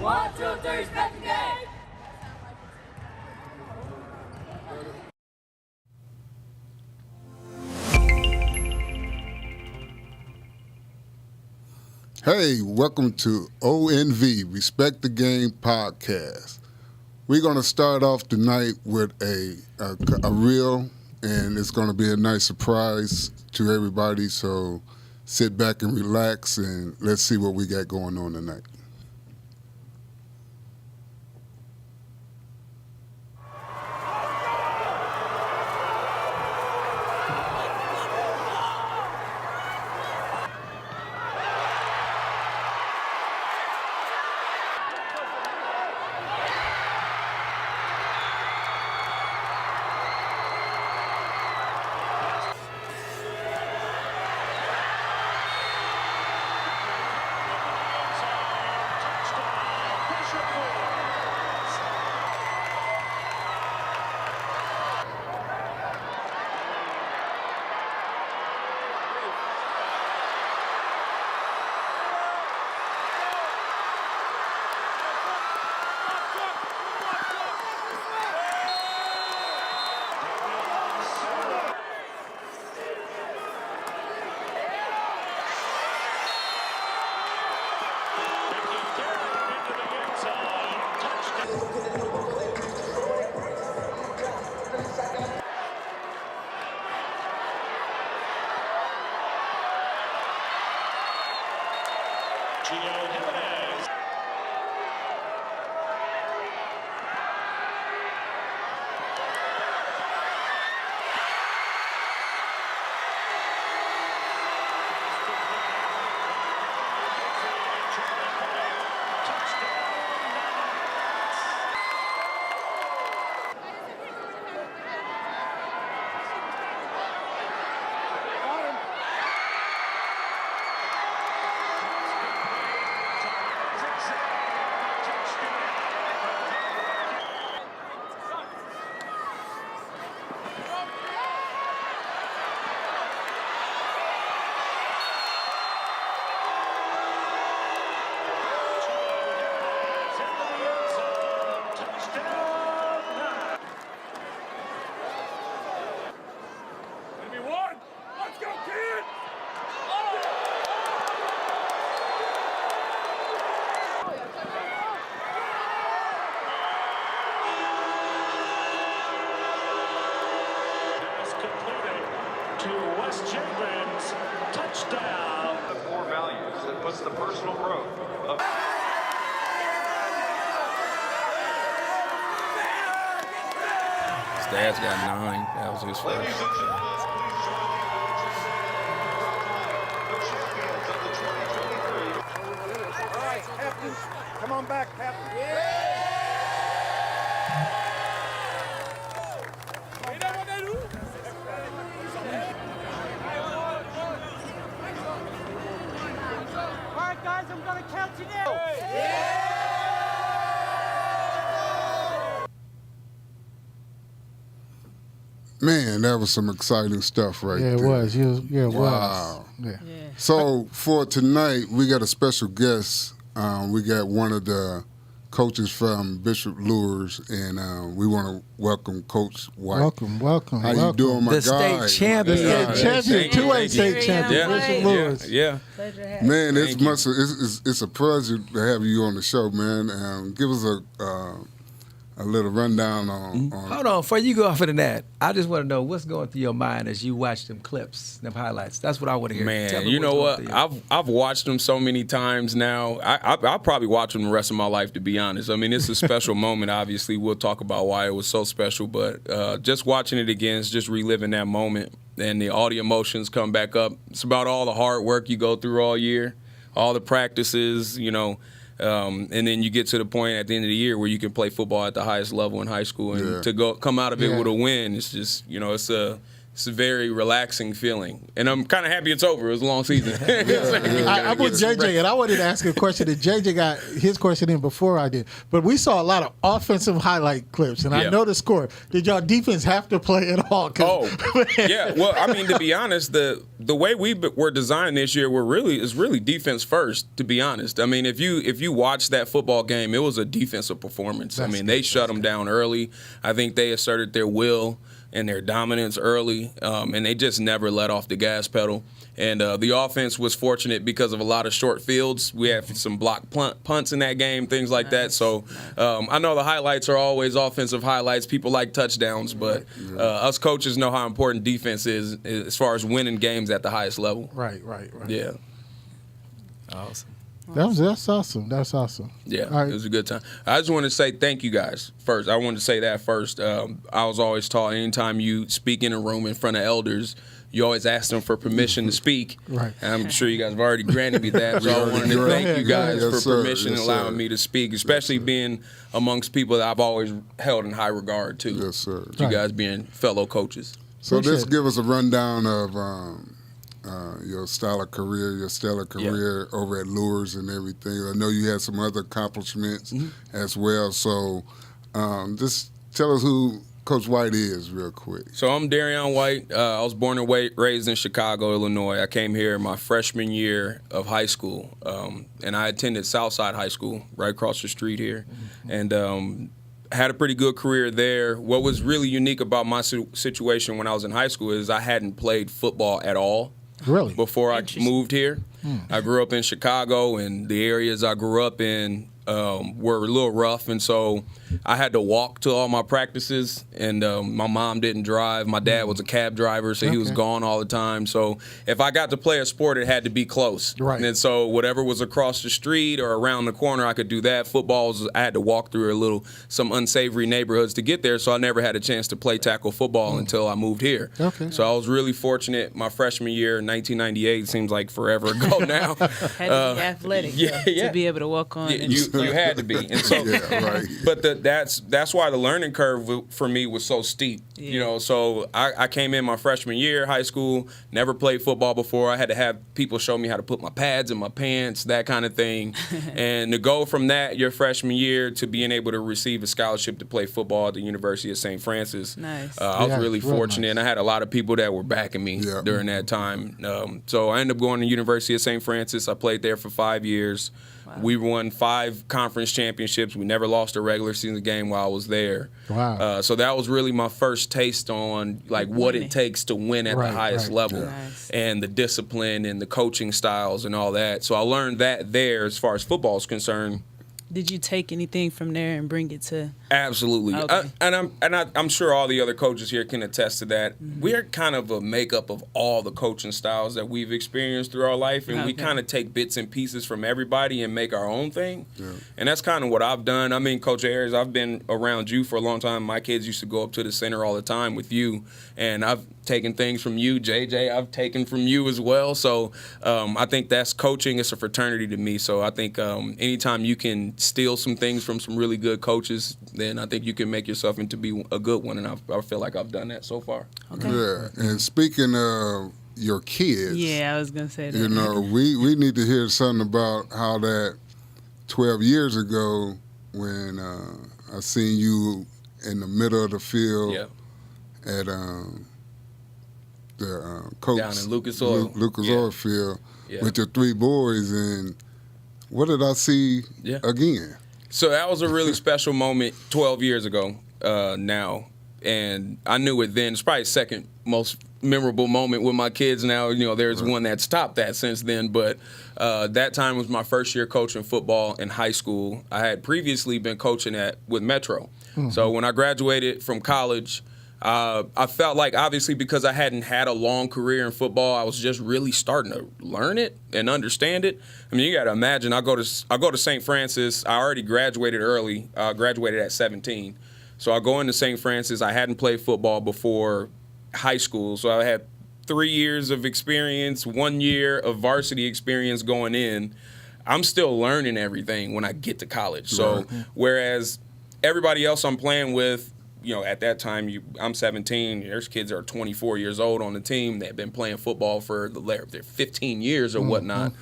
1, 2, 3, respect the game. Hey, welcome to ONV, Respect the Game podcast. We're going to start off tonight with a reel, and it's going to be a nice surprise to everybody, so sit back and relax, and let's see what we got going on tonight. The personal growth of His dad's got 9. That was his first. All right, Captain. Come on back, Captain. Yeah. All right, guys, I'm going to count you down. Man, that was some exciting stuff right there. Yeah, it was. Yeah, it Wow. was. Yeah. So for tonight, we got a special guest. We got one of the coaches from Bishop Luers, and we want to welcome Coach White. Welcome. How you doing, my The guy? state champion. Two-way state champion, Bishop Luers. Yeah. Man, it's a pleasure to have you on the show, man. Give us a little rundown on. Hold on, before you go off into that, I just want to know what's going through your mind as you watch them clips, them highlights. That's what I want to hear. Man, you know what? I've watched them so many times now. I'll probably watch them the rest of my life, to be honest. I mean, it's a special moment. Obviously, we'll talk about why it was so special, but just watching it again is just reliving that moment, and all the emotions come back up. It's about all the hard work you go through all year, all the practices, and then you get to the point at the end of the year where you can play football at the highest level in high school, and to come out of it with a win, it's just, it's It's a very relaxing feeling, and I'm kind of happy it's over. It was a long season. I'm with JJ, and I wanted to ask a question. And JJ got his question in before I did, but we saw a lot of offensive highlight clips, and I know the score. Did y'all defense have to play at all? Yeah. Well, I mean, to be honest, the way we were designed this year is really defense first. To be honest, I mean, if you watch that football game, it was a defensive performance. They shut them down early. I think they asserted their will and their dominance early, and they just never let off the gas pedal. And the offense was fortunate because of a lot of short fields. We had some block punts in that game, things like that. So I know the highlights are always offensive highlights. People like touchdowns, but us coaches know how important defense is as far as winning games at the highest level. Right. Yeah. Awesome. That's awesome. That's awesome. Yeah, right. It was a good time. I just want to say thank you guys first. I wanted to say that first. I was always taught anytime you speak in a room in front of elders, you always ask them for permission to speak. Right. And I'm sure you guys have already granted me that. So I wanted to thank you guys for permission and allowing me to speak, especially being amongst people that I've always held in high regard too. Yes, sir. You guys being fellow coaches. So just give us a rundown of your stellar career over at Luers and everything. I know you had some other accomplishments as well. So just tell us who Coach White is real quick. So I'm Darrion White. I was born and raised in Chicago, Illinois. I came here my freshman year of high school, and I attended Southside High School right across the street here, and had a pretty good career there. What was really unique about my situation when I was in high school is I hadn't played football at all. Really? Before I moved here. I grew up in Chicago, and the areas I grew up in were a little rough, and so I had to walk to all my practices, and my mom didn't drive. My dad was a cab driver, so he was gone all the time. So if I got to play a sport, it had to be close. Right. And so whatever was across the street or around the corner, I could do that. Football, I had to walk through some unsavory neighborhoods to get there, so I never had a chance to play tackle football until I moved here. Okay. So I was really fortunate. My freshman year, 1998, seems like forever ago now. Had to be athletic to be able to walk on. You had to be, and so. Right. But that's why the learning curve for me was so steep. Yeah. So I came in my freshman year, high school, never played football before. I had to have people show me how to put my pads in my pants, that kind of thing. And to go from that your freshman year to being able to receive a scholarship to play football at the University of St. Francis, nice. I was really fortunate, nice. and I had a lot of people that were backing me during that time. So I ended up going to the University of St. Francis. I played there for 5 years. Wow. We won 5 conference championships. We never lost a regular season game while I was there. Wow. So that was really my first taste on what it takes to win at the highest level, and the discipline and the coaching styles and all that. So I learned that there as far as football is concerned. Did you take anything from there and bring it to? Absolutely, okay. I'm sure all the other coaches here can attest to that. Mm-hmm. We're kind of a makeup of all the coaching styles that we've experienced through our life, and we kind of take bits and pieces from everybody and make our own thing. Yeah. And that's kind of what I've done. I mean, Coach Ayers, I've been around you for a long time. My kids used to go up to the center all the time with you, and I've taken things from you. JJ, I've taken from you as well. So I think that's coaching. It's a fraternity to me. So I think anytime you can steal some things from some really good coaches, then I think you can make yourself into be a good one, and I feel like I've done that so far. Okay. Yeah, and speaking of your kids, I was gonna say that. We need to hear something about how that 12 years ago when I seen you in the middle of the field at the coach down in Lucas Oil, Oil Field with your 3 boys, and what did I see again? So that was a really special moment 12 years ago now, and I knew it then. It's probably the second most memorable moment with my kids now. There's one that's topped that since then, but that time was my first year coaching football in high school. I had previously been coaching with Metro. Mm-hmm. So when I graduated from college, I felt like, obviously, because I hadn't had a long career in football, I was just really starting to learn it and understand it. I mean, you got to imagine, I go to St. Francis. I already graduated early. I graduated at 17. So I go into St. Francis. I hadn't played football before high school, so I had 3 years of experience, 1 year of varsity experience going in. I'm still learning everything when I get to college. So whereas everybody else I'm playing with, at that time, I'm 17. There's kids that are 24 years old on the team that have been playing football for their 15 years or whatnot.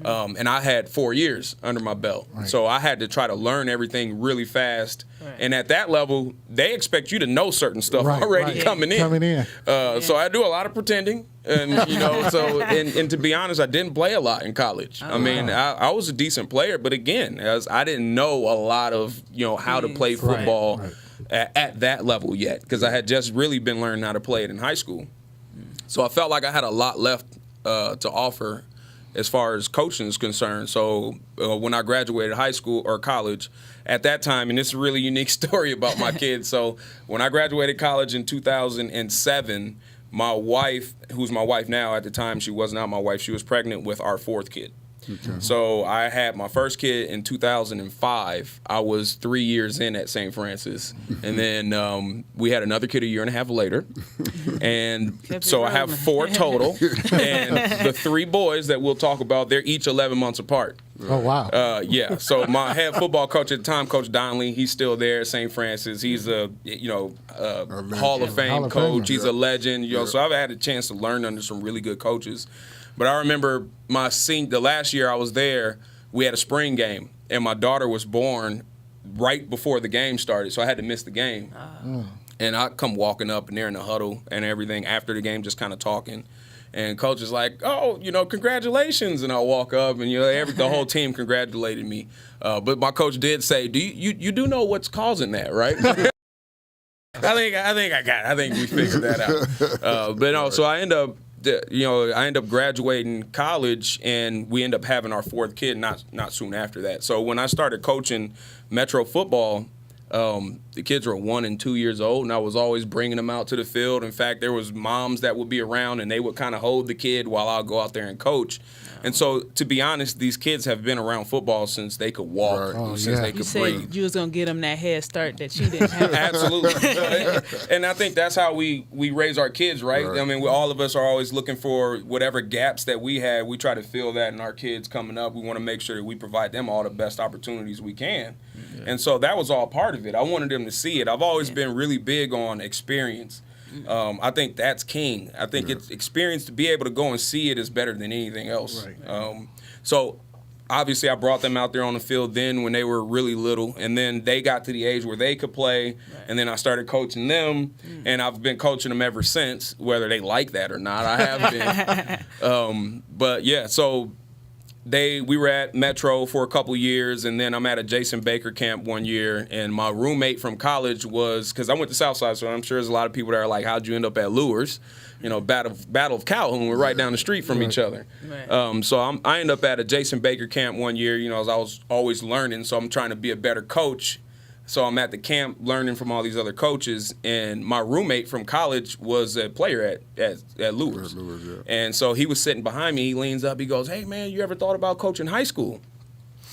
And I had 4 years under my belt. Right. So I had to try to learn everything really fast. Right. And at that level, they expect you to know certain stuff already coming in. So I do a lot of pretending. And, and to be honest, I didn't play a lot in college. I mean, I was a decent player, but again, I didn't know a lot of, how to play football at that level yet, because I had just really been learning how to play it in high school. So I felt like I had a lot left to offer as far as coaching is concerned. So when I graduated high school or college, at that time, and this is a really unique story about my kids. So when I graduated college in 2007, my wife, who's my wife now, at the time she was not my wife, she was pregnant with our fourth kid. Okay. So I had my first kid in 2005. I was 3 years in at St. Francis. And then we had another kid a year and a half later. And so I have 4 total. And the 3 boys that we'll talk about, they're each 11 months apart. Oh, wow. Yeah. So my head football coach at the time, Coach Donnelly, he's still there at St. Francis. He's a Hall of Fame coach. He's a legend. So I've had a chance to learn under some really good coaches. But I remember the last year I was there, we had a spring game, and my daughter was born right before the game started, so I had to miss the game. And I come walking up, and they're in the huddle and everything after the game, just kind of talking. And coach is like, "Oh, congratulations!" And I walk up, and the whole team congratulated me. But my coach did say, "Do you do know what's causing that, right?" I think we figured that out. But no, so I end up graduating college, and we end up having our 4th kid not soon after that. So when I started coaching Metro football, the kids were 1 and 2 years old, and I was always bringing them out to the field. In fact, there was moms that would be around, and they would kind of hold the kid while I'll go out there and coach. And so, to be honest, these kids have been around football since they could walk, since they could breathe. You said you was going to get them that head start that you didn't have. Absolutely. And I think that's how we raise our kids, right? I mean, all of us are always looking for whatever gaps that we had. We try to fill that in our kids coming up. We want to make sure that we provide them all the best opportunities we can. Yeah. And so that was all part of it. I wanted them to see it. I've always been really big on experience. I think that's king. I think it's experience. To be able to go and see it is better than anything else. Right. So obviously I brought them out there on the field then when they were really little, and then they got to the age where they could play, and then I started coaching them, and I've been coaching them ever since, whether they like that or not. I have been. But yeah, so we were at Metro for a couple years, and then I'm at a Jason Baker camp one year, and my roommate from college was, because I went to Southside, so I'm sure there's a lot of people that are like, how'd you end up at Luers? Battle of Calhoun, we're right down the street from each other. Right. So I ended up at a Jason Baker camp one year, as I was always learning, so I'm trying to be a better coach. So I'm at the camp learning from all these other coaches, and my roommate from college was a player at Luers. And so he was sitting behind me. He leans up. He goes, "Hey, man, you ever thought about coaching high school?"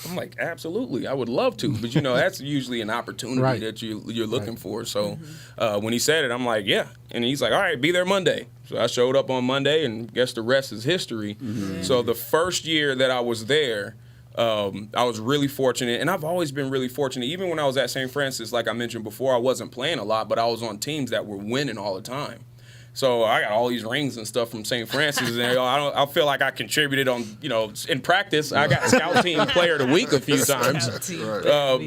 I'm like, "Absolutely. I would love to." But, that's usually an opportunity that you're looking for. So when he said it, I'm like, "Yeah." And he's like, "All right, be there Monday." So I showed up on Monday, and guess the rest is history. Mm-hmm. So the first year that I was there, I was really fortunate, and I've always been really fortunate. Even when I was at St. Francis, like I mentioned before, I wasn't playing a lot, but I was on teams that were winning all the time. So I got all these rings and stuff from St. Francis, and I feel like I contributed on, in practice. I got Scout Team Player of the Week a few times.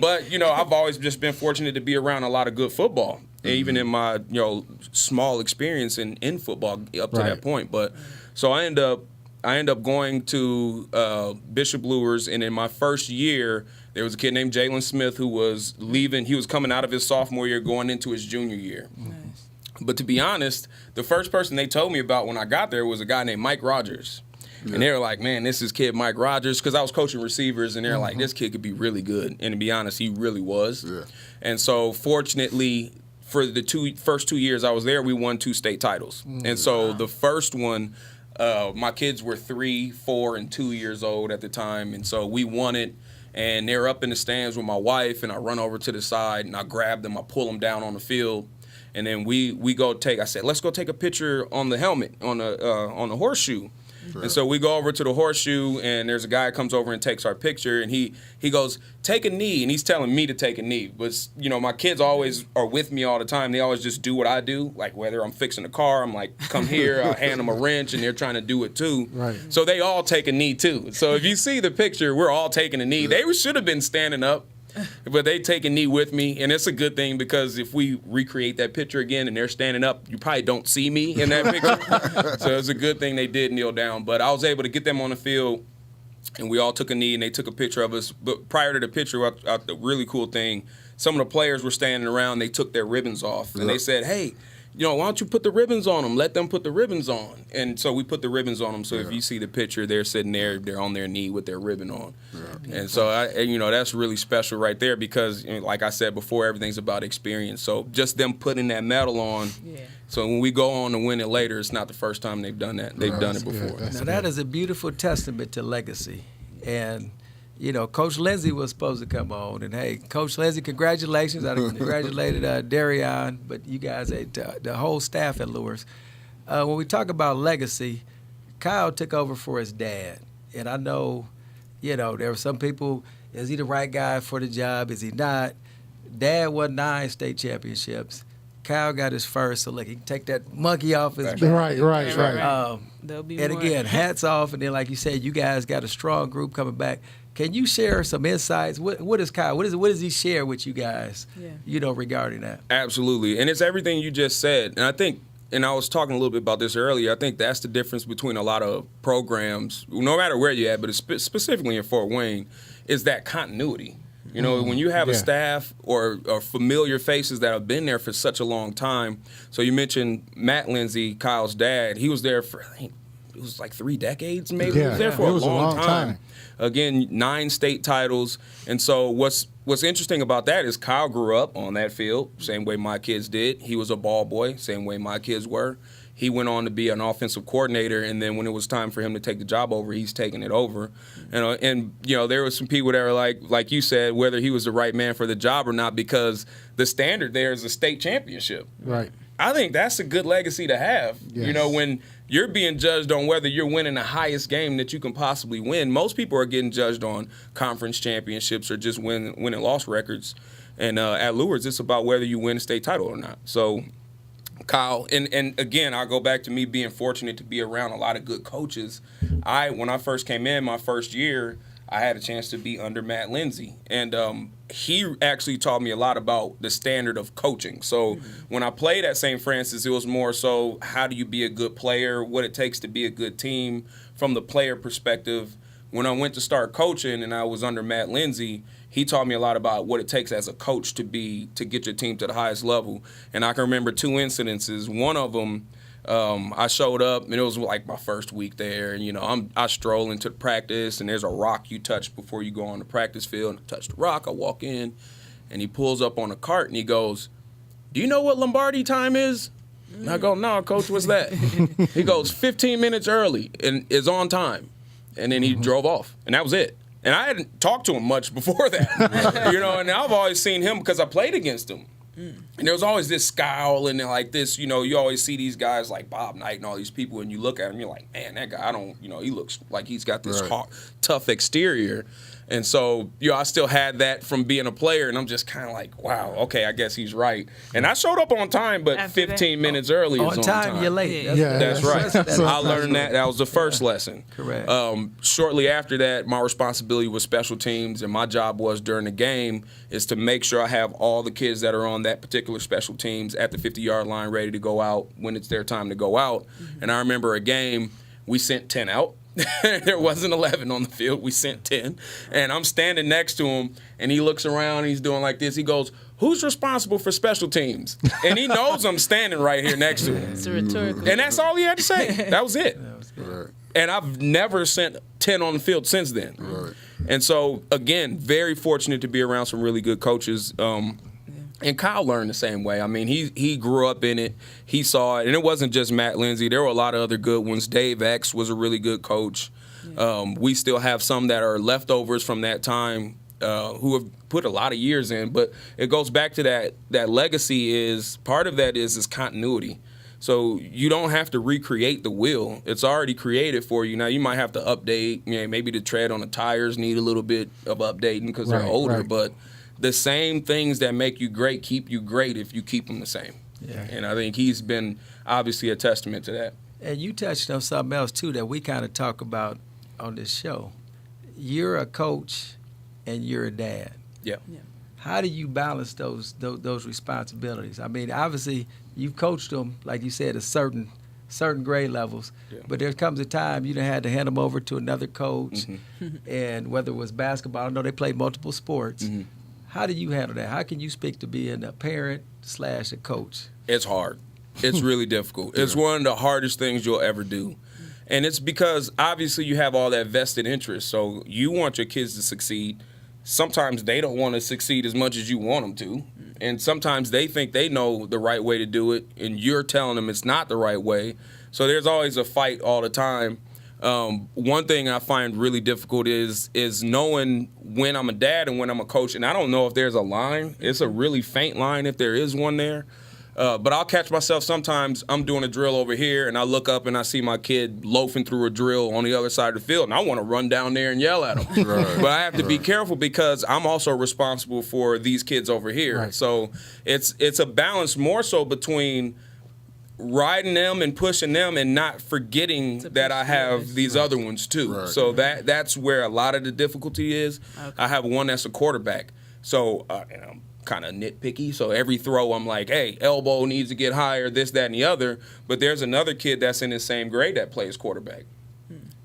But, I've always just been fortunate to be around a lot of good football, even in my, small experience in football up to that point. But so I end up going to Bishop Luers, and in my first year, there was a kid named Jalen Smith who was leaving. He was coming out of his sophomore year, going into his junior year. Nice. But to be honest, the first person they told me about when I got there was a guy named Mike Rogers. Yeah. And they were like, "Man, this is kid Mike Rogers," because I was coaching receivers, and they're like, "This kid could be really good." And to be honest, he really was. Yeah. And so fortunately, for the first 2 years I was there, we won 2 state titles. And so the first one, my kids were 3, 4, and 2 years old at the time, and so we won it. And they're up in the stands with my wife, and I run over to the side, and I grab them, I pull them down on the field, and then we go I said, "Let's go take a picture on the helmet, on the horseshoe." Yeah. And so we go over to the horseshoe, and there's a guy that comes over and takes our picture, and he goes, take a knee, and he's telling me to take a knee. But, my kids always are with me all the time. They always just do what I do. Like, whether I'm fixing a car, I'm like, come here, I'll hand them a wrench, and they're trying to do it too. Right. So they all take a knee too. So if you see the picture, we're all taking a knee. They should have been standing up, but they take a knee with me, and it's a good thing because if we recreate that picture again and they're standing up, you probably don't see me in that picture. So it's a good thing they did kneel down. But I was able to get them on the field, and we all took a knee, and they took a picture of us. But prior to the picture, the really cool thing, some of the players were standing around. They took their ribbons off, and they said, hey, why don't you put the ribbons on them? Let them put the ribbons on. And so we put the ribbons on them. So if you see the picture, they're sitting there, they're on their knee with their ribbon on. Yeah. And so, that's really special right there because, like I said before, everything's about experience. So just them putting that medal on. Yeah. So when we go on to win it later, it's not the first time they've done that. They've done it before. Now, that is a beautiful testament to legacy. And Coach Lindsey was supposed to come on, and hey, Coach Lindsey, congratulations! I congratulated Darrion, but you guys, the whole staff at Luers. When we talk about legacy, Kyle took over for his dad, and I know, there were some people. Is he the right guy for the job? Is he not? Dad won 9 state championships. Kyle got his first, so look, he can take that monkey off his back. Right. There'll be And more. again, hats off, and then like you said, you guys got a strong group coming back. Can you share some insights? What is Kyle? What does he share with you guys? Regarding that. Absolutely, and it's everything you just said. And I think, and I was talking a little bit about this earlier. I think that's the difference between a lot of programs, no matter where you're at, but specifically in Fort Wayne, is that continuity. When you have a staff or familiar faces that have been there for such a long time. So you mentioned Matt Lindsey, Kyle's dad. He was there for, I think, it was like 3 decades maybe. Yeah, he was there for it was a long time. Again, 9 state titles. And so what's interesting about that is Kyle grew up on that field, same way my kids did. He was a ball boy, same way my kids were. He went on to be an offensive coordinator, and then when it was time for him to take the job over, he's taking it over. And there were some people that were like you said, whether he was the right man for the job or not, because the standard there is a state championship. Right. I think that's a good legacy to have. Yes. When you're being judged on whether you're winning the highest game that you can possibly win, most people are getting judged on conference championships or just win and loss records. And at Luers, it's about whether you win a state title or not. So Kyle, and again, I'll go back to me being fortunate to be around a lot of good coaches. When I first came in my first year, I had a chance to be under Matt Lindsey, and he actually taught me a lot about the standard of coaching. So when I played at St. Francis, it was more so how do you be a good player, what it takes to be a good team from the player perspective. When I went to start coaching and I was under Matt Lindsey, he taught me a lot about what it takes as a coach to get your team to the highest level. And I can remember 2 incidences. One of them, I showed up, and it was like my first week there. And, I stroll into practice, and there's a rock you touch before you go on the practice field. And I touch the rock, I walk in, and he pulls up on a cart, and he goes, "Do you know what Lombardi time is?" And I go, "No, Coach, what's that?" He goes, 15 minutes early and is on time. And then he drove off, and that was it. And I hadn't talked to him much before that, and I've always seen him because I played against him. And there was always this scowl and like this, you always see these guys like Bob Knight and all these people, and you look at him, you're like, man, that guy, he looks like he's got this hard, tough exterior. And so, I still had that from being a player, and I'm just kind of like, wow, okay, I guess he's right. And I showed up on time, but After 15 minutes early is on time. You're late. That's right. I learned that. That was the first lesson. Correct. Shortly after that, my responsibility was special teams, and my job was during the game is to make sure I have all the kids that are on that particular special teams at the 50-yard line ready to go out when it's their time to go out. And I remember a game, we sent 10 out. There wasn't 11 on the field. We sent 10. And I'm standing next to him, and he looks around, and he's doing like this. He goes, "Who's responsible for special teams?" And he knows I'm standing right here next to him. It's a rhetorical. And that's all he had to say. That was it. Right. And I've never sent 10 on the field since then. Right. And so, again, very fortunate to be around some really good coaches. And Kyle learned the same way. I mean, he grew up in it. He saw it. And it wasn't just Matt Lindsey. There were a lot of other good ones. Dave X was a really good coach. We still have some that are leftovers from that time who have put a lot of years in. But it goes back to that legacy is – part of that is continuity. So you don't have to recreate the wheel. It's already created for you. Now you might have to update. Maybe the tread on the tires need a little bit of updating because they're older. Right. But the same things that make you great keep you great if you keep them the same. Yeah. And I think he's been obviously a testament to that. And you touched on something else, too, that we kind of talk about on this show. You're a coach and you're a dad. Yeah. How do you balance those responsibilities? I mean, obviously, you've coached them, like you said, at certain grade levels. Yeah. But there comes a time you done had to hand them over to another coach. And whether it was basketball, I know they played multiple sports. How do you handle that? How can you speak to being a parent / a coach? It's hard. It's really difficult. It's one of the hardest things you'll ever do. And it's because obviously you have all that vested interest. So you want your kids to succeed. Sometimes they don't want to succeed as much as you want them to. And sometimes they think they know the right way to do it, and you're telling them it's not the right way. So there's always a fight all the time. One thing I find really difficult is knowing when I'm a dad and when I'm a coach. And I don't know if there's a line. It's a really faint line if there is one there. But I'll catch myself sometimes. I'm doing a drill over here, and I look up and I see my kid loafing through a drill on the other side of the field, and I want to run down there and yell at him. But I have to be careful because I'm also responsible for these kids over here. Right. So it's a balance more so between riding them and pushing them and not forgetting that I have these other ones too. Right. So that's where a lot of the difficulty is. Okay. I have one that's a quarterback. So and I'm kind of nitpicky. So every throw I'm like, hey, elbow needs to get higher, this, that, and the other. But there's another kid that's in the same grade that plays quarterback.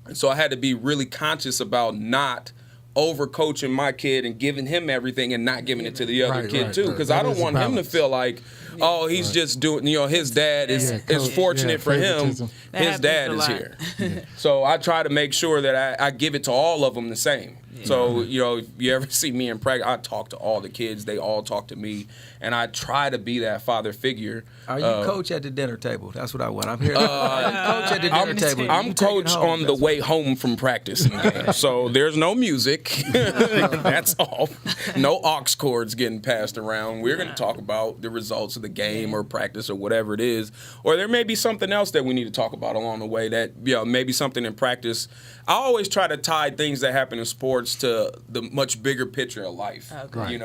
And so I had to be really conscious about not overcoaching my kid and giving him everything and not giving it to the other kid too. Because I don't want him to feel like, oh, he's just doing, his dad is fortunate for him. That His dad happens is a here. lot. So I try to make sure that I give it to all of them the same. So, if you ever see me in practice, I talk to all the kids. They all talk to me. And I try to be that father figure. Are you coach at the dinner table? That's what I want. I'm here. Coach at the dinner table. I'm coach on the way home from practice. So there's no music. That's all. No aux chords getting passed around. We're going to talk about the results of the game or practice or whatever it is. Or there may be something else that we need to talk about along the way that, maybe something in practice. I always try to tie things that happen in sports to the much bigger picture of life. Okay.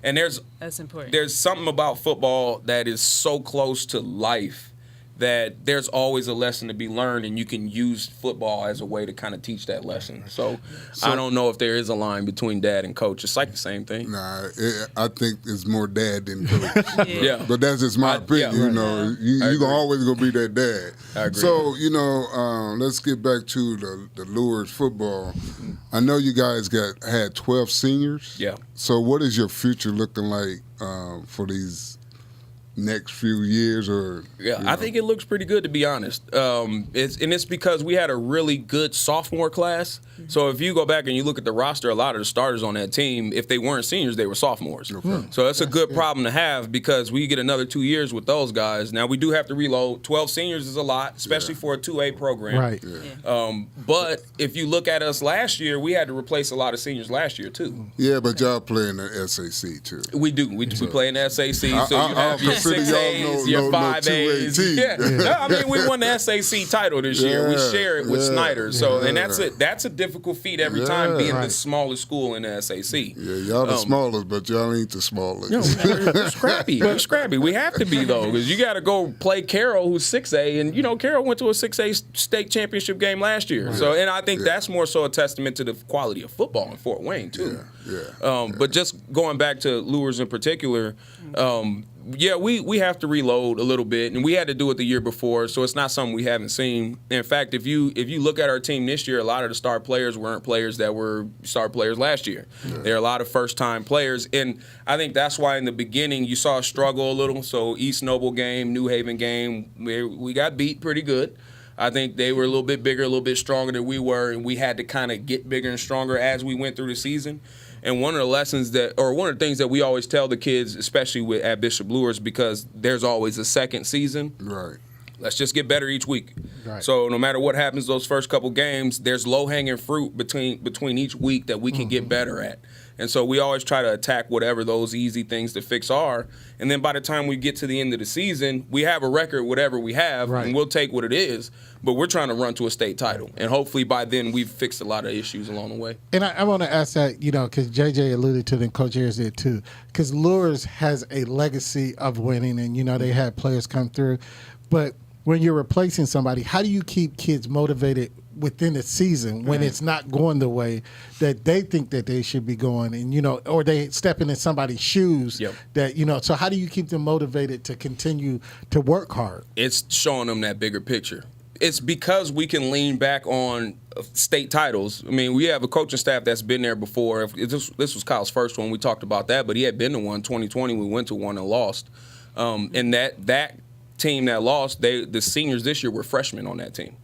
And That's important. there's something about football that is so close to life that there's always a lesson to be learned, and you can use football as a way to kind of teach that lesson. So I don't know if there is a line between dad and coach. It's like the same thing. Nah, I think it's more dad than coach. Yeah. But that's just my opinion. Yeah. You're always gonna be that dad. I agree. So let's get back to the Luers football. I know you guys had 12 seniors. Yeah. So what is your future looking like for these next few years? I think it looks pretty good, to be honest. It's because we had a really good sophomore class. So if you go back and you look at the roster, a lot of the starters on that team, if they weren't seniors, they were sophomores. So that's a good problem to have because we get another 2 years with those guys. Now, we do have to reload. 12 seniors is a lot, especially for a 2A program. Right. But if you look at us last year, we had to replace a lot of seniors last year, too. Yeah, but y'all play in the SAC, too. We do. We play in the SAC. So you I have your consider y'all 6As, your 5As. 2A team. Yeah. I mean, we won the SAC title this year. We share it with Snyder. So, and that's a difficult feat every time being the smallest school in the SAC. Yeah, y'all the smallest, but y'all ain't the smallest. We're scrappy. We're scrappy. We have to be, though, because you got to go play Carroll, who's 6A. And, Carroll went to a 6A state championship game last year. So, and I think that's more so a testament to the quality of football in Fort Wayne, too. But just going back to Luers in particular, we have to reload a little bit, and we had to do it the year before, so it's not something we haven't seen. In fact, if you look at our team this year, a lot of the star players weren't players that were star players last year. There are a lot of first-time players, and I think that's why in the beginning you saw us struggle a little. So East Noble game, New Haven game, we got beat pretty good. I think they were a little bit bigger, a little bit stronger than we were, and we had to kind of get bigger and stronger as we went through the season. And one of the things that we always tell the kids, especially at Bishop Luers, because there's always a second season. Right. Let's just get better each week. Right. So no matter what happens those first couple games, there's low-hanging fruit between each week that we can get better at. And so we always try to attack whatever those easy things to fix are. And then by the time we get to the end of the season, we have a record, whatever we have, and we'll take what it is. But we're trying to run to a state title. And hopefully by then we've fixed a lot of issues along the way. And I want to ask that, because JJ alluded to it and Coach Ayers did too. Because Luers has a legacy of winning and, they had players come through. But when you're replacing somebody, how do you keep kids motivated within the season when it's not going the way that they think that they should be going, and or they stepping in somebody's shoes that so how do you keep them motivated to continue to work hard? It's showing them that bigger picture. It's because we can lean back on state titles. I mean, we have a coaching staff that's been there before. This was Kyle's first one. We talked about that, but he had been to one. 2020, we went to one and lost. And that team that lost, the seniors this year were freshmen on that team.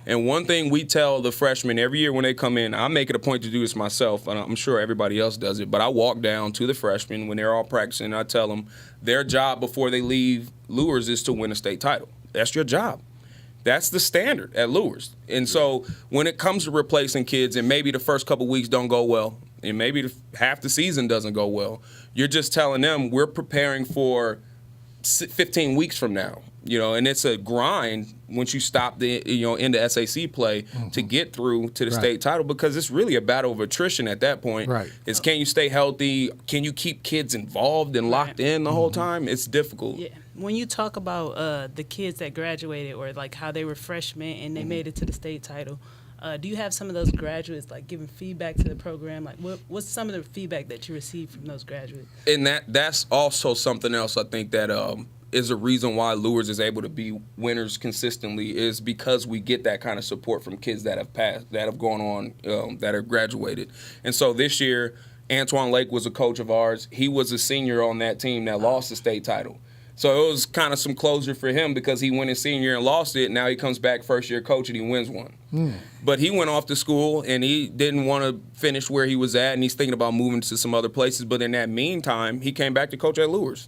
And one thing we tell the freshmen every year when they come in, I make it a point to do this myself, and I'm sure everybody else does it, but I walk down to the freshmen when they're all practicing, and I tell them their job before they leave Luers is to win a state title. That's your job. That's the standard at Luers. And so when it comes to replacing kids, and maybe the first couple weeks don't go well, and maybe half the season doesn't go well, you're just telling them we're preparing for 15 weeks from now. And it's a grind once you stop into SAC play to get through to the state title, because it's really a battle of attrition at that point. It's can you stay healthy? Can you keep kids involved and locked in the whole time? It's difficult. Yeah. When you talk about the kids that graduated or like how they were freshmen and they made it to the state title, do you have some of those graduates like giving feedback to the program? Like what's some of the feedback that you received from those graduates? And that's also something else I think that is a reason why Luers is able to be winners consistently, is because we get that kind of support from kids that have passed, that have gone on, that have graduated. And so this year, Antoine Lake was a coach of ours. He was a senior on that team that lost the state title. So it was kind of some closure for him because he went his senior year and lost it. Now he comes back first-year coach and he wins one. But he went off to school and he didn't want to finish where he was at, and he's thinking about moving to some other places. But in that meantime, he came back to coach at Luers.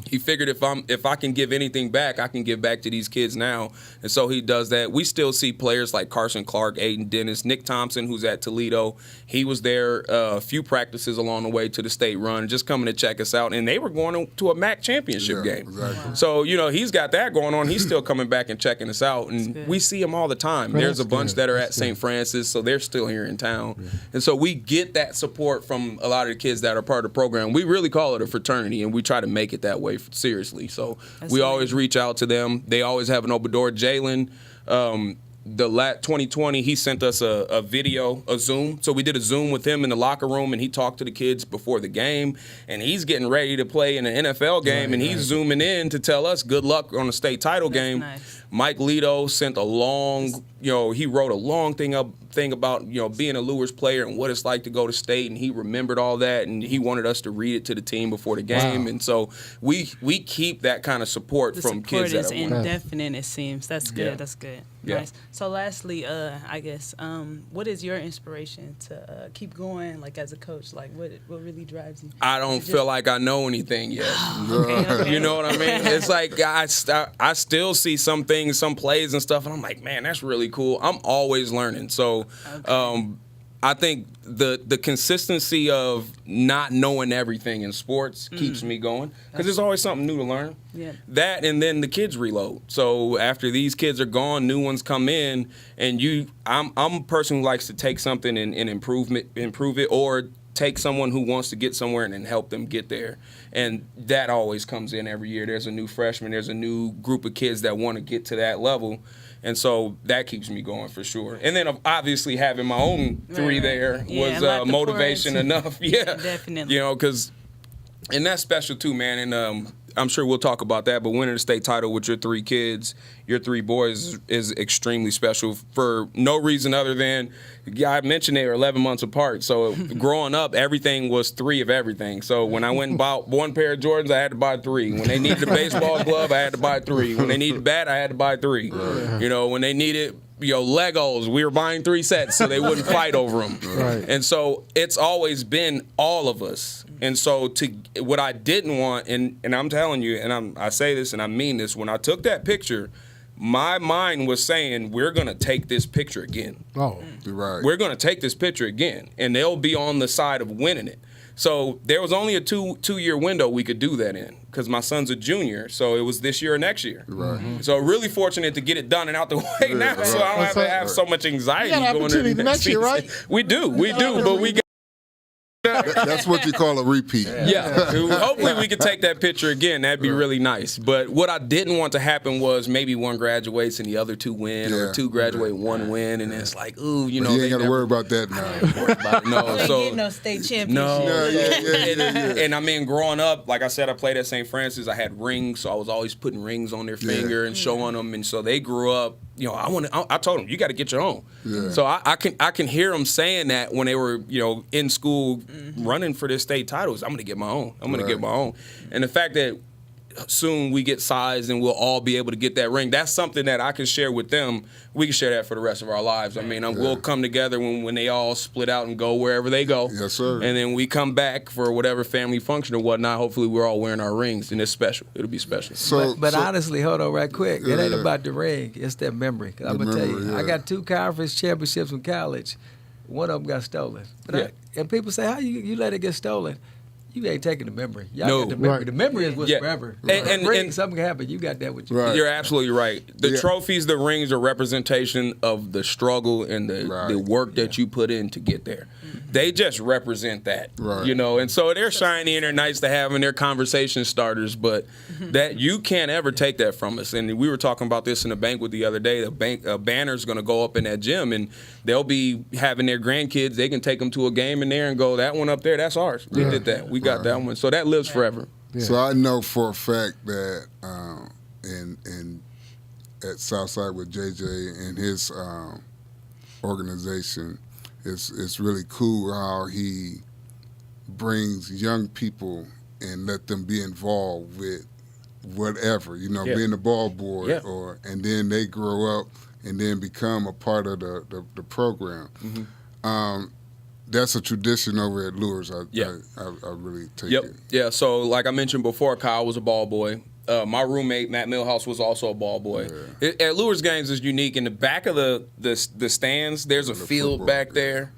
He figured if I can give anything back, I can give back to these kids now. And so he does that. We still see players like Carson Clark, Aiden Dennis, Nick Thompson, who's at Toledo. He was there a few practices along the way to the state run, just coming to check us out. And they were going to a MAC championship game. Exactly. So, he's got that going on. He's still coming back and checking us out. And we see him all the time. There's a bunch that are at St. Francis, so they're still here in town. And so we get that support from a lot of the kids that are part of the program. We really call it a fraternity, and we try to make it that way seriously. So we always reach out to them. They always have an open door. Jalen, 2020, he sent us a video, a Zoom. So we did a Zoom with him in the locker room, and he talked to the kids before the game. And he's getting ready to play in an NFL game, and he's zooming in to tell us good luck on the state title game. Nice. Mike Lito sent a long, he wrote a long thing about, being a Luers player and what it's like to go to state, and he remembered all that, and he wanted us to read it to the team before the game. And so we keep that kind of support from kids that are winning. The support is indefinite, it seems. That's good. Yeah. That's good. Yeah. Nice. So lastly, I guess, what is your inspiration to keep going, like as a coach? Like what really drives you? I don't feel like I know anything yet. Okay. You know what I mean? It's like I still see some things, some plays and stuff, and I'm like, man, that's really cool. I'm always learning. So I think the consistency of not knowing everything in sports keeps me going, because there's always something new to learn. Yeah. That, and then the kids reload. So after these kids are gone, new ones come in, and I'm a person who likes to take something and improve it, or take someone who wants to get somewhere and then help them get there. And that always comes in every year. There's a new freshman. There's a new group of kids that want to get to that level. And so that keeps me going for sure. And then obviously having my own three there was motivation enough. Yeah. Definitely. And that's special too, man. And I'm sure we'll talk about that, but winning the state title with your three kids, your three boys, is extremely special for no reason other than, I mentioned they were 11 months apart. So growing up, everything was three of everything. So when I went and bought one pair of Jordans, I had to buy three. When they needed a baseball glove, I had to buy three. When they needed a bat, I had to buy three. When they needed Legos, we were buying 3 sets so they wouldn't fight over them. And so it's always been all of us. And so what I didn't want, and I'm telling you, and I say this and I mean this, when I took that picture, my mind was saying, we're going to take this picture again. Oh, You're right. We're going to take this picture again, and they'll be on the side of winning it. So there was only a two-year window we could do that in because my son's a junior, so it was this year or next year. Right. So really fortunate to get it done and out the way now, so I don't have to have so much anxiety You got an going opportunity into next year, season. right? We do, but we got. That's what you call a repeat. Yeah, hopefully we could take that picture again. That'd be really nice. But what I didn't want to happen was maybe one graduates and the other two win, or two graduate, one win, and it's like, ooh, you know. You ain't got to worry about that now. No, Ain't so getting no state championship. no. Yeah. And I mean, growing up, like I said, I played at St. Francis. I had rings, so I was always putting rings on their finger and showing them. And so they grew up. You know, I told them, you got to get your own. Yeah. So I can hear them saying that when they were, in school running for their state titles. I'm going to get my own. I'm going to get my own. And the fact that soon we get sized and we'll all be able to get that ring, that's something that I can share with them. We can share that for the rest of our lives. I mean, we'll come together when they all split out and go wherever they go. Yes, sir. And then we come back for whatever family function or whatnot. Hopefully we're all wearing our rings, and it's special. It'll be special. But honestly, hold on right quick. It ain't about the ring. It's that memory. 'Cause I'm going to tell you, I got 2 conference championships in college. One of them got stolen. But and people say, how you let it get stolen? You ain't taking the memory. Y'all got the memory. Right. The memory is what's forever. And something can happen. You got that with you. Right. You're absolutely right. The trophies, the rings are representation of the struggle and the work that you put in to get there. They just represent that, Right. And so they're shiny and they're nice to have and they're conversation starters, but that you can't ever take that from us. And we were talking about this in the banquet the other day. The banner's going to go up in that gym, and they'll be having their grandkids. They can take them to a game in there and go, that one up there, that's ours. We did that. We got that one. So that lives forever. Yeah. So I know for a fact that in at Southside with JJ and his organization, it's really cool how he brings young people and let them be involved with whatever, being a ball boy, and then they grow up and then become a part of the program. That's a tradition over at Luers. I really take it. Yeah, so like I mentioned before, Kyle was a ball boy. My roommate, Matt Milhouse, was also a ball boy. At Luers games is unique. In the back of the stands, there's a field back there.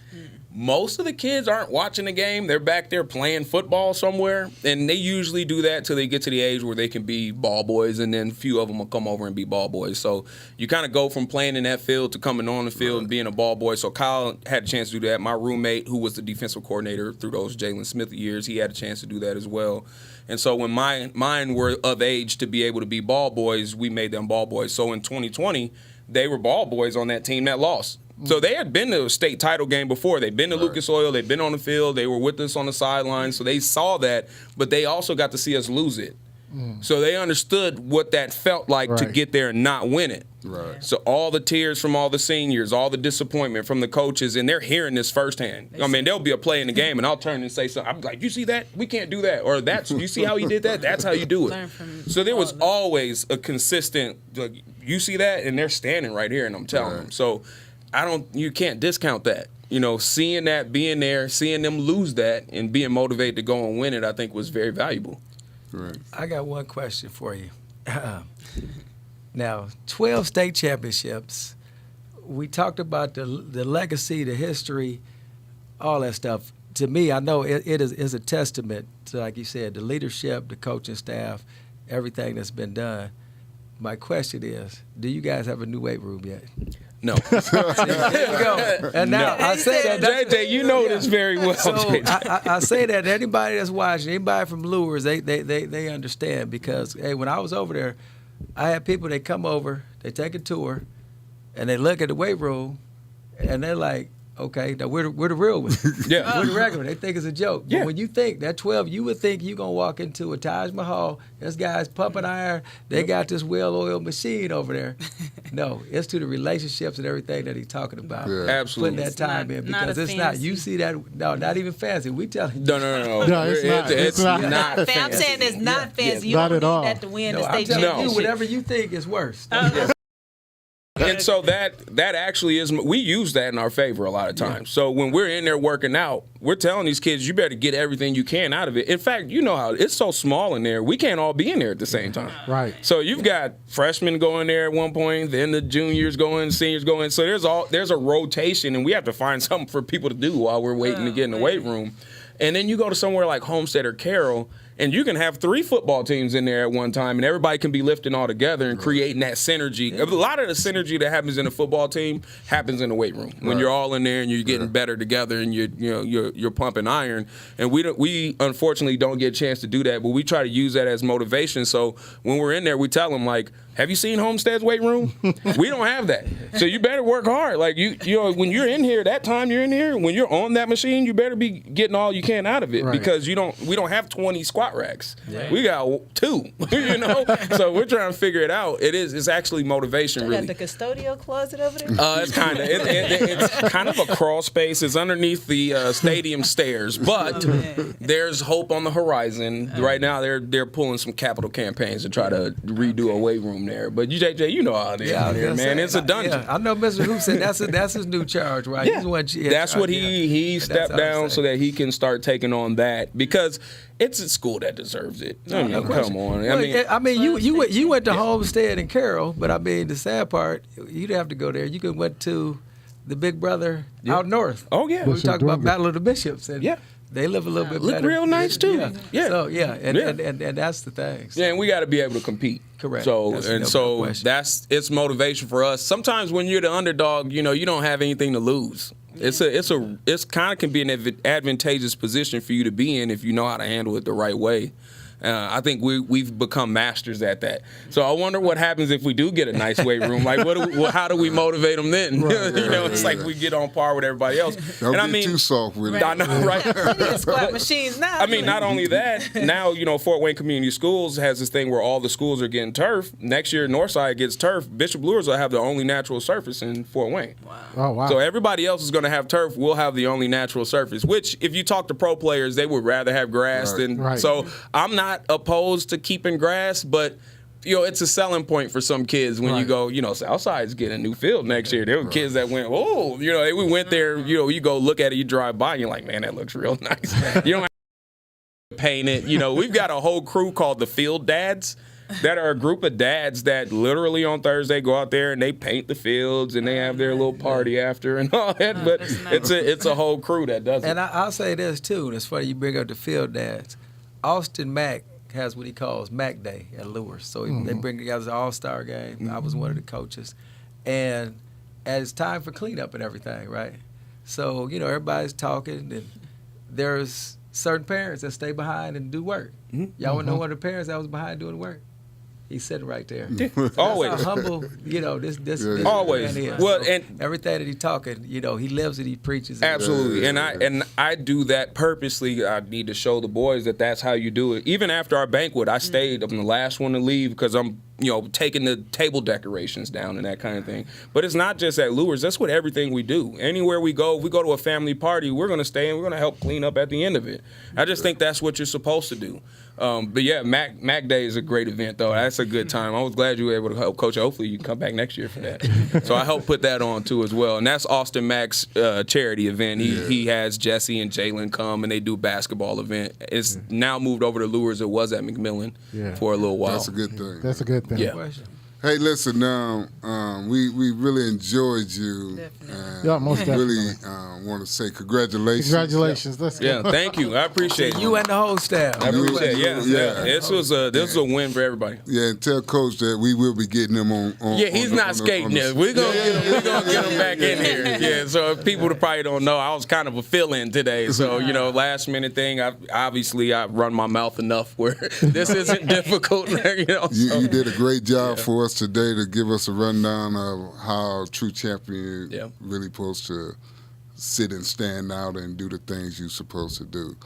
Most of the kids aren't watching the game. They're back there playing football somewhere, and they usually do that till they get to the age where they can be ball boys, and then a few of them will come over and be ball boys. So you kind of go from playing in that field to coming on the field and being a ball boy. So Kyle had a chance to do that. My roommate, who was the defensive coordinator through those Jalen Smith years, he had a chance to do that as well. And so when mine were of age to be able to be ball boys, we made them ball boys. So in 2020, they were ball boys on that team that lost. So they had been to a state title game before. They'd been to Lucas Oil. They'd been on the field. They were with us on the sidelines. So they saw that, but they also got to see us lose it. So they understood what that felt like to get there and not win it. Right. So all the tears from all the seniors, all the disappointment from the coaches, and they're hearing this firsthand. I mean, there'll be a play in the game, and I'll turn and say something. I'm like, you see that? We can't do that. Or you see how he did that? That's how you do it. So there was always a consistent, like, you see that? And they're standing right here, and I'm telling them. So you can't discount that. Seeing that, being there, seeing them lose that, and being motivated to go and win it, I think was very valuable. Right. I got one question for you. Now, 12 state championships. We talked about the legacy, the history, all that stuff. To me, I know it is a testament to, like you said, the leadership, the coaching staff, everything that's been done. My question is, do you guys have a new weight room yet? No. There you go. And now I say that, JJ, you know this very well. so JJ. I say that anybody that's watching, anybody from Luers, they understand, because hey, when I was over there, I had people that come over, they take a tour, and they look at the weight room, and they're like, okay, now we're the real ones. Yeah. We're the regular. They think it's a joke. But when you think that 12, you would think you're going to walk into a Taj Mahal. This guy's pumping iron. They got this well-oiled machine over there. No, it's to the relationships and everything that he's talking about. Yeah. Absolutely. Putting that time in, because it's not. You see that? No, not even fancy. We telling you. No. No, it's not. It's not I'm fancy. saying it's not fancy. You Not don't at need all. that to win No, the I'm state telling you, championship. whatever you think is worse. Hey, and so that actually is, we use that in our favor a lot of times. So when we're in there working out, we're telling these kids, you better get everything you can out of it. In fact, you know how it's so small in there, we can't all be in there at the same time. Right. So you've got freshmen going there at one point, then the juniors going, seniors going. So there's a rotation, and we have to find something for people to do while we're waiting to get in the weight room. And then you go to somewhere like Homestead or Carroll, and you can have 3 football teams in there at one time, and everybody can be lifting all together and creating that synergy. A lot of the synergy that happens in a football team happens in the weight room when you're all in there and you're getting better together and you're pumping iron. And we unfortunately don't get a chance to do that, but we try to use that as motivation. So when we're in there, we tell them, like, have you seen Homestead's weight room? We don't have that. So you better work hard. Like, you know, when you're in here, that time you're in here, when you're on that machine, you better be getting all you can out of it, because we don't have 20 squat racks. Yeah. We got 2, you know? So we're trying to figure it out. It's actually motivation, You really. got the custodial closet over there? It's kind of a crawl space. It's underneath the stadium stairs, but there's hope on the horizon. Right now, they're pulling some capital campaigns to try to redo a weight room there. But JJ, you know how it is out here, man. It's a dungeon. Yeah, I know Mr. Hoop said that's his new charge, right? Yeah. That's what he stepped down so that he can start taking on that, because it's a school that deserves it. Come on. I mean, you went to Homestead and Carroll, but I mean, the sad part, you'd have to go there. You could went to the Big Brother out north. Oh yeah, we talked about Battle of the Bishops, and they live a little bit better. Look real nice too. Yeah. So and that's the thing. So. Yeah, and we got to be able to compete. Correct. So it's motivation for us. Sometimes when you're the underdog, you know, you don't have anything to lose. It's kind of can be an advantageous position for you to be in if you know how to handle it the right way. I think we've become masters at that. So I wonder what happens if we do get a nice weight room. Like, how do we motivate them then? It's like we get on par with everybody else. Don't get too soft with it. I know, right? Plenty of squat machines now. I mean, not only that, now, you know, Fort Wayne Community Schools has this thing where all the schools are getting turf. Next year, Northside gets turf. Bishop Luers will have the only natural surface in Fort Wayne. Wow. Oh, wow. So everybody else is going to have turf. We'll have the only natural surface, which if you talk to pro players, they would rather have grass than. Right. So I'm not opposed to keeping grass, but you know, it's a selling point for some kids when you go, you know, Southside's getting a new field next year. There were kids that went, oh, you know, we went there, you know, you go look at it, you drive by, and you're like, man, that looks real nice. You don't have to paint it. You know, we've got a whole crew called the Field Dads that are a group of dads that literally on Thursday go out there and they paint the fields and they have their little party after and all that. But it's a whole crew that does it. And I'll say this, too, and it's funny you bring up the Field Dads. Austin Mack has what he calls Mac Day at Luers. So they bring together the All-Star game. I was one of the coaches. And it's time for cleanup and everything, right? So, you know, everybody's talking, and there's certain parents that stay behind and do work. Y'all want to know one of the parents that was behind doing work? He's sitting right there. Always. That's how humble, you know, this Always. man is. Well, So and everything that he's talking, you know, he lives it, he preaches it. absolutely. And I do that purposely. I need to show the boys that that's how you do it. Even after our banquet, I stayed. I'm the last one to leave because I'm, you know, taking the table decorations down and that kind of thing. But it's not just at Luers. That's what everything we do. Anywhere we go, if we go to a family party, we're going to stay and we're going to help clean up at the end of it. I just think that's what you're supposed to do. But yeah, Mac Day is a great event, though. That's a good time. I was glad you were able to help coach. Hopefully you come back next year for that. So I helped put that on, too, as well. And that's Austin Mack's charity event. He has Jesse and Jalen come, and they do a basketball event. It's now moved over to Luers. It was at McMillan for a little while. That's a good thing. That's a good thing. Yeah. Hey, listen, we really enjoyed you. And Yeah, most really want to say congratulations. Congratulations. Let's go. Yeah, thank you. I appreciate it. You and the whole staff. I appreciate it. Yeah. This was a win for everybody. Yeah, and tell Coach that we will be getting him on. Yeah, he's not skating yet. We're gonna get him back in here. Yeah. So if people probably don't know, I was kind of a fill-in today. So you know, last minute thing. I run my mouth enough where this isn't difficult. You know. You did a great job for us today to give us a rundown of how a true champion really supposed to sit and stand out and do the things you're supposed to do.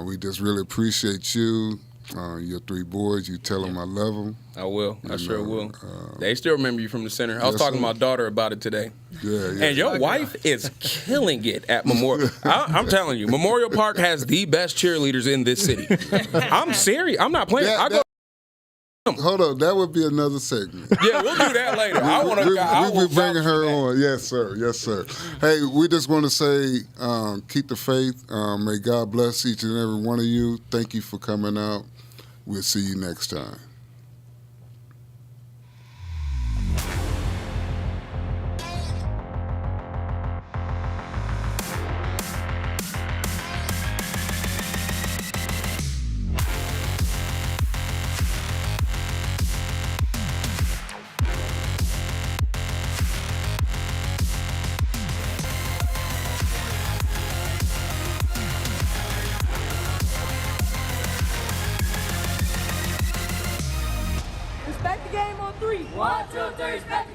We just really appreciate you. Your 3 boys, you tell them I love them. I will. I sure will. They still remember you from the center. I was talking to my daughter about it today. Yeah. And your wife is killing it at Memorial. I'm telling you, Memorial Park has the best cheerleaders in this city. I'm serious. I'm not playing. I go Hold on, that would be another segment. Yeah, we'll do that later. I want to. We'll be bringing her on. Yes, sir. Yes, sir. Hey, we just want to say, keep the faith. May God bless each and every one of you. Thank you for coming out. We'll see you next time. Respect the game on 3. 1, 2, 3, respect the